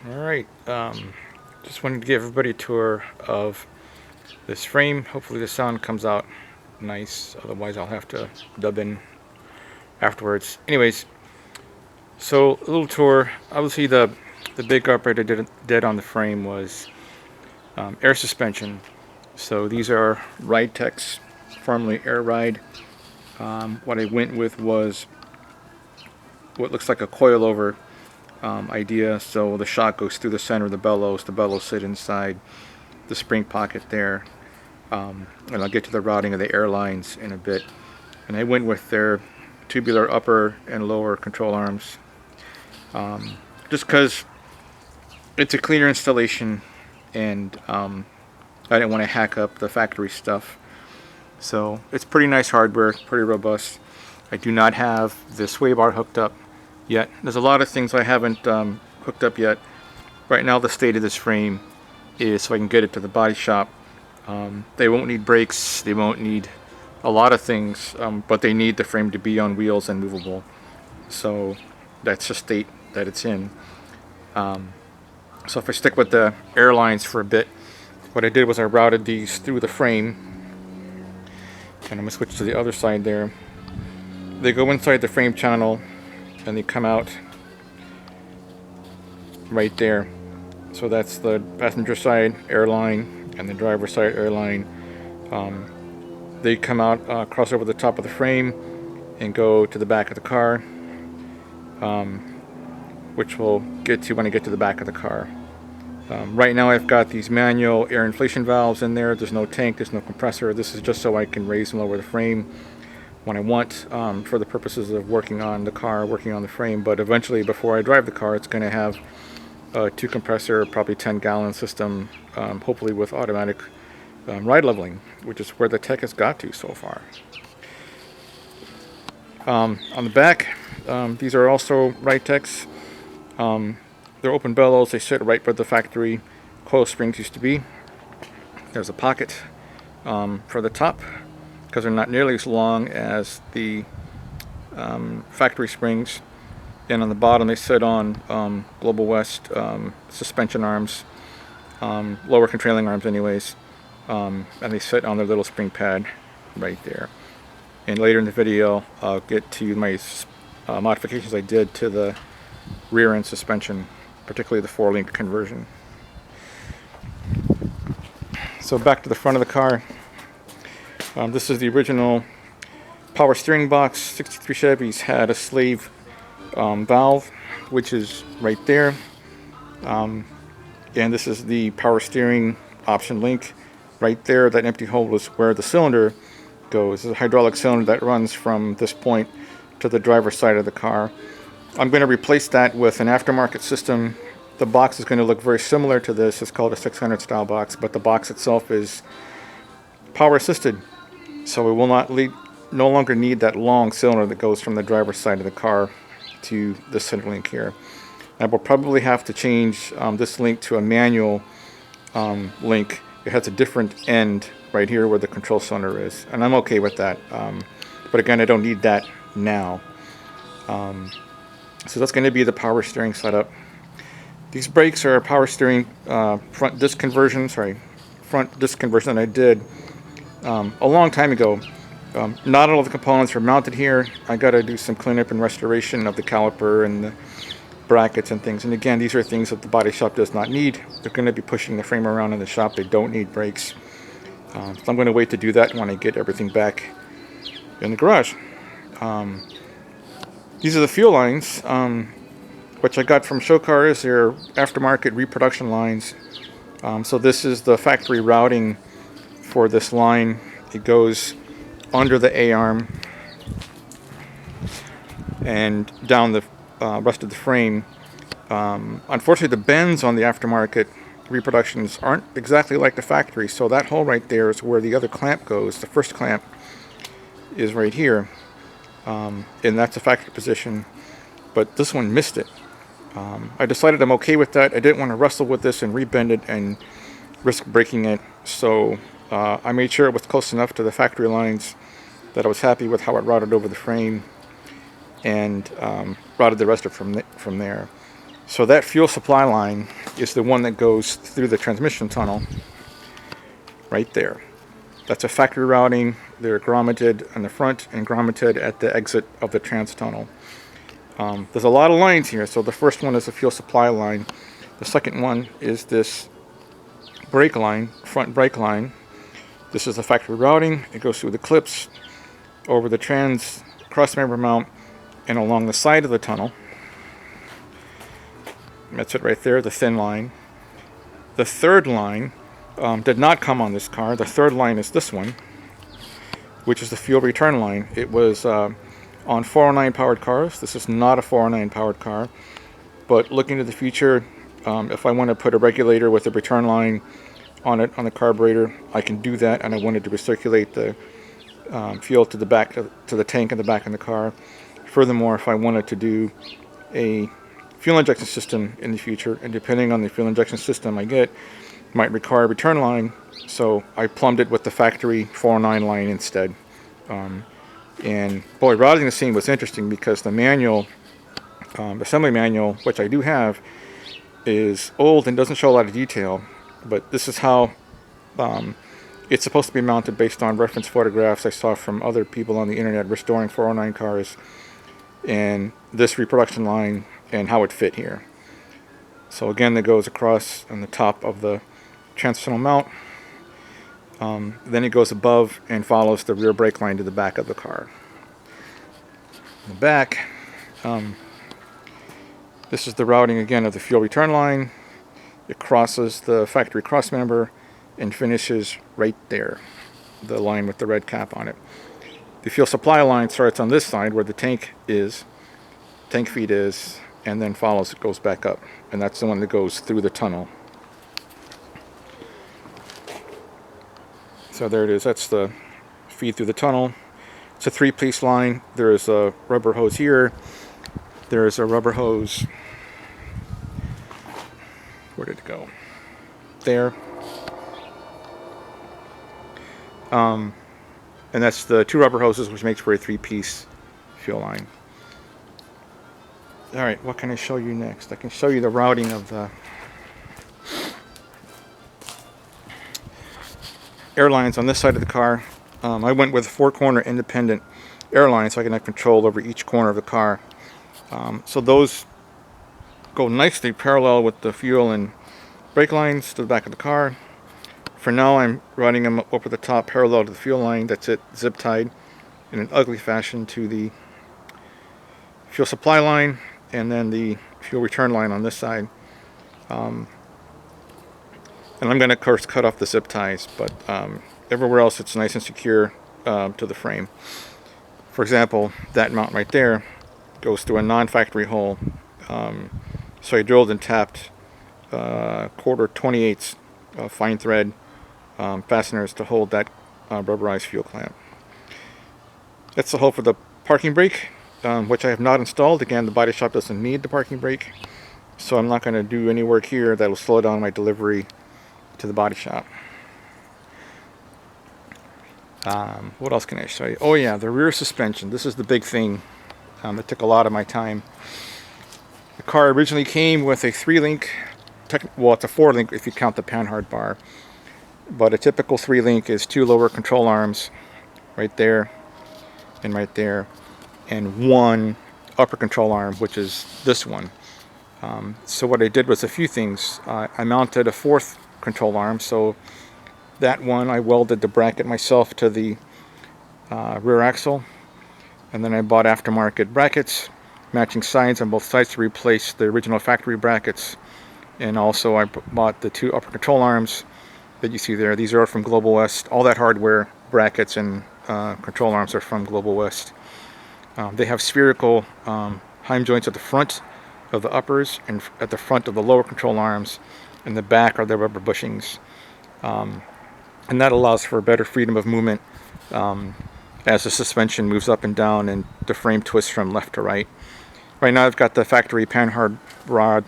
Alright, just wanted to give everybody a tour of this frame. Hopefully the sound comes out nice, otherwise I'll have to dub in afterwards. Anyways, so a little tour. Obviously the big upgrade I did on the frame was air suspension. So these are Ride Techs, formerly Air Ride. What I went with was what looks like a coilover idea. So the shock goes through the center of the bellows sit inside the spring pocket there. And I'll get to the routing of the airlines in a bit. And I went with their tubular upper and lower control arms, just because it's a cleaner installation, and I didn't want to hack up the factory stuff. So it's pretty nice hardware, pretty robust. I do not have the sway bar hooked up yet. There's a lot of things I haven't hooked up yet. Right now the state of this frame is so I can get it to the body shop. They won't need brakes, they won't need a lot of things, but they need the frame to be on wheels and movable. So that's the state that it's in. So if I stick with the airlines for a bit, what I did was I routed these through the frame, and I'm going to switch to the other side there. They go inside the frame channel and they come out right there. So that's the passenger side airline and the driver side airline. They come out, cross over the top of the frame and go to the back of the car, which we'll get to when I get to the back of the car. Right now I've got these manual air inflation valves in there. There's no tank, there's no compressor. This is just so I can raise and lower the frame when I want, for the purposes of working on the car, working on the frame. But eventually, before I drive the car, it's going to have a 2 compressor, probably 10-gallon system, hopefully with automatic ride leveling, which is where the tech has got to so far. On the back, these are also Ride Techs. They're open bellows. They sit right where the factory coil springs used to be. There's a pocket for the top, because they're not nearly as long as the factory springs. And on the bottom they sit on Global West suspension arms, lower contrailing arms anyways, and they sit on their little spring pad right there. And later in the video I'll get to my modifications I did to the rear end suspension, particularly the 4-link conversion. So back to the front of the car. This is the original power steering box. 63 Chevys had a slave valve, which is right there. And this is the power steering option link right there. That empty hole is where the cylinder goes. It's a hydraulic cylinder that runs from this point to the driver's side of the car. I'm going to replace that with an aftermarket system. The box is going to look very similar to this. It's called a 600 style box, but the box itself is power assisted. So we will no longer need that long cylinder that goes from the driver's side of the car to the center link here. I will probably have to change this link to a manual link. It has a different end right here where the control cylinder is, and I'm okay with that. But again, I don't need that now. So that's going to be the power steering setup. These brakes are power steering front disc conversion that I did a long time ago. Not all of the components are mounted here. I got to do some cleanup and restoration of the caliper and the brackets and things. And again, these are things that the body shop does not need. They're going to be pushing the frame around in the shop. They don't need brakes. So I'm going to wait to do that when I get everything back in the garage. These are the fuel lines, which I got from Show Cars. They're aftermarket reproduction lines. So this is the factory routing for this line. It goes under the A-arm and down the rest of the frame. Unfortunately, the bends on the aftermarket reproductions aren't exactly like the factory, so that hole right there is where the other clamp goes. The first clamp is right here, and that's a factory position, but this one missed it. I decided I'm okay with that. I didn't want to wrestle with this and rebend it and risk breaking it, so I made sure it was close enough to the factory lines that I was happy with how it routed over the frame, and routed the rest of it from there. So that fuel supply line is the one that goes through the transmission tunnel right there. That's a factory routing. They're grommeted on the front and grommeted at the exit of the trans tunnel. There's a lot of lines here. So the first one is the fuel supply line. The second one is this brake line, front brake line. This is the factory routing. It goes through the clips, over the trans crossmember mount, and along the side of the tunnel. That's it right there, the thin line. The third line did not come on this car. The third line is this one, which is the fuel return line. It was on 409 powered cars. This is not a 409 powered car, but looking to the future, if I want to put a regulator with a return line on it, on the carburetor, I can do that, and I wanted to recirculate the fuel to the back, to the tank in the back of the car. Furthermore, if I wanted to do a fuel injection system in the future, and depending on the fuel injection system I get, might require a return line, so I plumbed it with the factory 409 line instead. And boy, routing the scene was interesting because the manual, assembly manual, which I do have, is old and doesn't show a lot of detail, but this is how it's supposed to be mounted based on reference photographs I saw from other people on the internet restoring 409 cars, and this reproduction line and how it fit here. So again, that goes across on the top of the transitional mount. Then it goes above and follows the rear brake line to the back of the car. In the back, this is the routing again of the fuel return line. It crosses the factory crossmember and finishes right there, the line with the red cap on it. The fuel supply line starts on this side where the tank is, tank feed is, and then follows, it goes back up, and that's the one that goes through the tunnel. So there it is, that's the feed through the tunnel. It's a 3-piece line. There is a rubber hose here. There is a rubber hose, where did it go? There. And that's the 2 rubber hoses, which makes for a 3-piece fuel line. Alright, what can I show you next? I can show you the routing of the airlines on this side of the car. I went with a 4-corner independent airline so I can have control over each corner of the car. So those go nicely parallel with the fuel and brake lines to the back of the car. For now, I'm running them over the top parallel to the fuel line. That's it, zip tied in an ugly fashion to the fuel supply line, and then the fuel return line on this side. And I'm going to, of course, cut off the zip ties, but everywhere else it's nice and secure to the frame. For example, that mount right there goes through a non-factory hole. So I drilled and tapped quarter 28 fine thread fasteners to hold that rubberized fuel clamp. That's the hole for the parking brake, which I have not installed. Again, the body shop doesn't need the parking brake, so I'm not going to do any work here that will slow down my delivery to the body shop. What else can I show you? Oh yeah, the rear suspension. This is the big thing that took a lot of my time. The car originally came with a 3-link, well, it's a 4-link if you count the panhard bar, but a typical 3-link is 2 lower control arms right there and right there, and 1 upper control arm, which is this one. So what I did was a few things. I mounted a 4th control arm, so that one I welded the bracket myself to the rear axle, and then I bought aftermarket brackets, matching sides on both sides to replace the original factory brackets. And also I bought the 2 upper control arms that you see there. These are from Global West. All that hardware, brackets and control arms, are from Global West. They have spherical heim joints at the front of the uppers and at the front of the lower control arms. In the back are the rubber bushings. And that allows for better freedom of movement as the suspension moves up and down and the frame twists from left to right. Right now I've got the factory panhard rod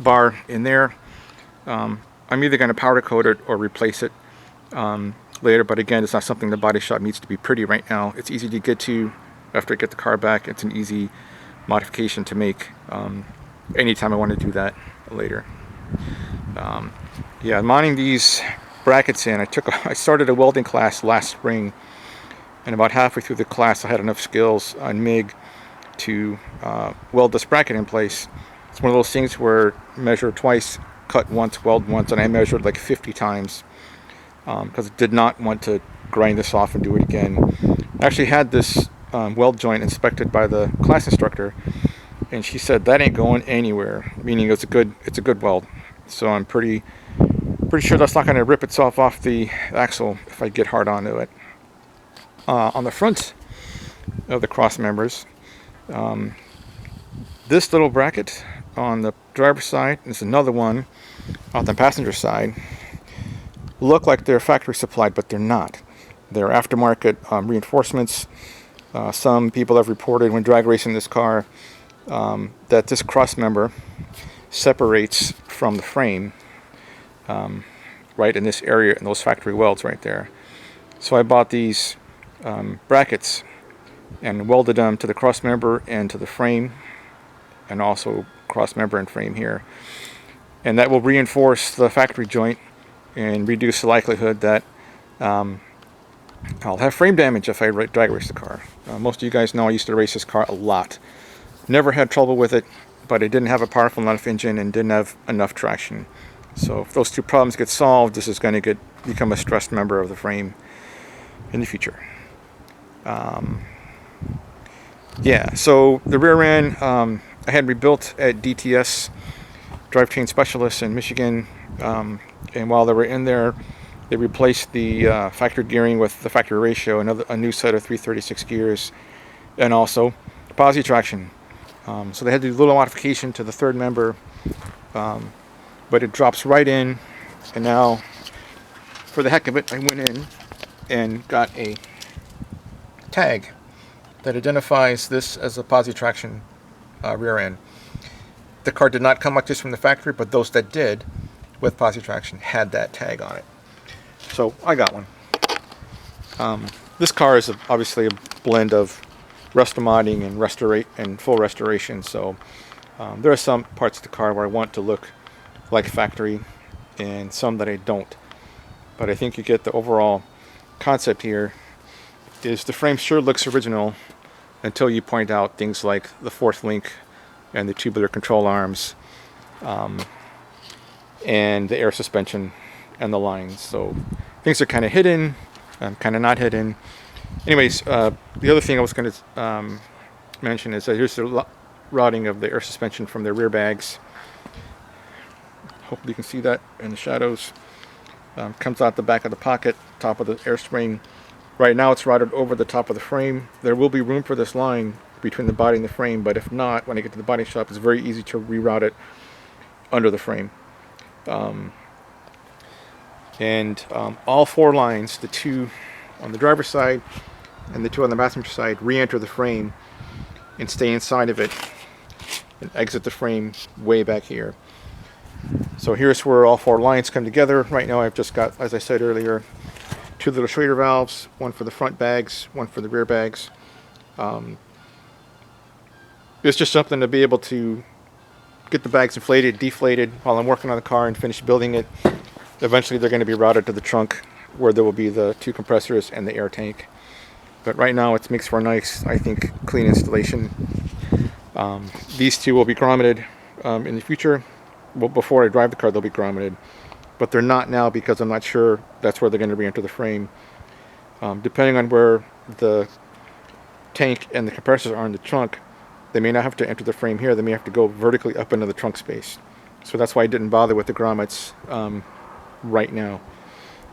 bar in there. I'm either going to powder coat it or replace it later, but again, it's not something the body shop needs to be pretty right now. It's easy to get to after I get the car back. It's an easy modification to make. anytime I want to do that later. Yeah, mounting these brackets in, I started a welding class last spring, and about halfway through the class I had enough skills on MIG to weld this bracket in place. It's one of those things where measure twice, cut once, weld once, and I measured like 50 times because I did not want to grind this off and do it again. I actually had this weld joint inspected by the class instructor, and she said that ain't going anywhere, meaning it's a good weld. So I'm pretty sure that's not going to rip itself off the axle if I get hard onto it. On the front of the cross members, this little bracket on the driver's side, there's another one on the passenger side, look like they're factory supplied, but they're not. They're aftermarket reinforcements. Some people have reported when drag racing this car that this cross member separates from the frame right in this area, in those factory welds right there. So I bought these brackets and welded them to the cross member and to the frame, and also cross member and frame here, and that will reinforce the factory joint and reduce the likelihood that I'll have frame damage if I drag race the car. Most of you guys know I used to race this car a lot. Never had trouble with it, but it didn't have a powerful enough engine and didn't have enough traction. So if those two problems get solved, this is going to become a stressed member of the frame in the future. Yeah, so the rear end I had rebuilt at DTS, Drivetrain Specialists in Michigan, and while they were in there, they replaced the factory gearing with the factory ratio, a new set of 336 gears, and also posi traction. So they had to do a little modification to the third member, but it drops right in. And now, for the heck of it, I went in and got a tag that identifies this as a posi traction rear end. The car did not come like this from the factory, but those that did with posi traction had that tag on it. So I got one. This car is obviously a blend of restomodding and full restoration. So there are some parts of the car where I want to look like factory, and some that I don't. But I think you get the overall concept here. Is the frame sure looks original until you point out things like the fourth link and the tubular control arms, and the air suspension and the lines. So things are kind of hidden, kind of not hidden. Anyways, the other thing I was going to mention is that here's the routing of the air suspension from the rear bags. Hopefully you can see that in the shadows. Comes out the back of the pocket, top of the air spring. Right now it's routed over the top of the frame. There will be room for this line between the body and the frame, but if not, when I get to the body shop, it's very easy to reroute it under the frame. All four lines, the two on the driver's side and the two on the passenger side, re-enter the frame and stay inside of it and exit the frame way back here. So here's where all four lines come together. Right now I've just got, as I said earlier, two little Schrader valves, one for the front bags, one for the rear bags. It's just something to be able to get the bags inflated, deflated while I'm working on the car and finish building it. Eventually they're going to be routed to the trunk where there will be the two compressors and the air tank. But right now it makes for a nice, I think, clean installation. These two will be grommeted in the future. Well, before I drive the car, they'll be grommeted. But they're not now because I'm not sure that's where they're going to re-enter the frame. Depending on where the tank and the compressors are in the trunk, they may not have to enter the frame here. They may have to go vertically up into the trunk space. So that's why I didn't bother with the grommets right now.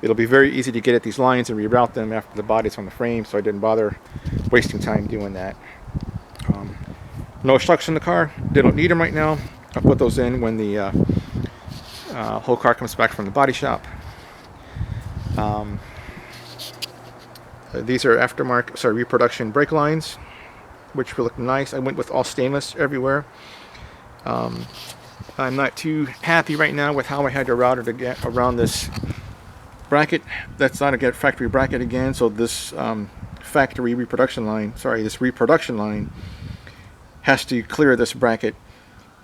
It'll be very easy to get at these lines and reroute them after the body's on the frame, so I didn't bother wasting time doing that. No shocks in the car. They don't need them right now. I'll put those in when the whole car comes back from the body shop. These are reproduction brake lines, which will look nice. I went with all stainless everywhere. I'm not too happy right now with how I had to route it again around this bracket. That's not a factory bracket again, so this reproduction line has to clear this bracket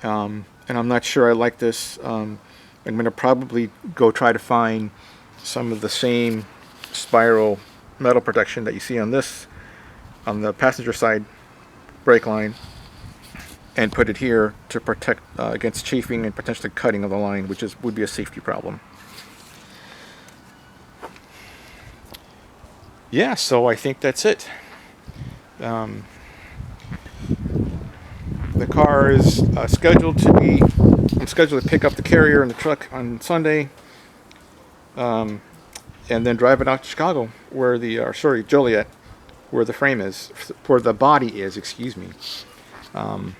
and I'm not sure I like this. I'm going to probably go try to find some of the same spiral metal protection that you see on this, on the passenger side brake line, and put it here to protect against chafing and potentially cutting of the line, which would be a safety problem. Yeah, so I think that's it. The car is scheduled to be. I'm scheduled to pick up the Carrier and the truck on Sunday, and then drive it out to Chicago, where Joliet, where the frame is, where the body is. Excuse me. And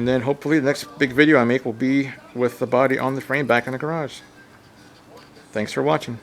then hopefully the next big video I make will be with the body on the frame back in the garage. Thanks for watching.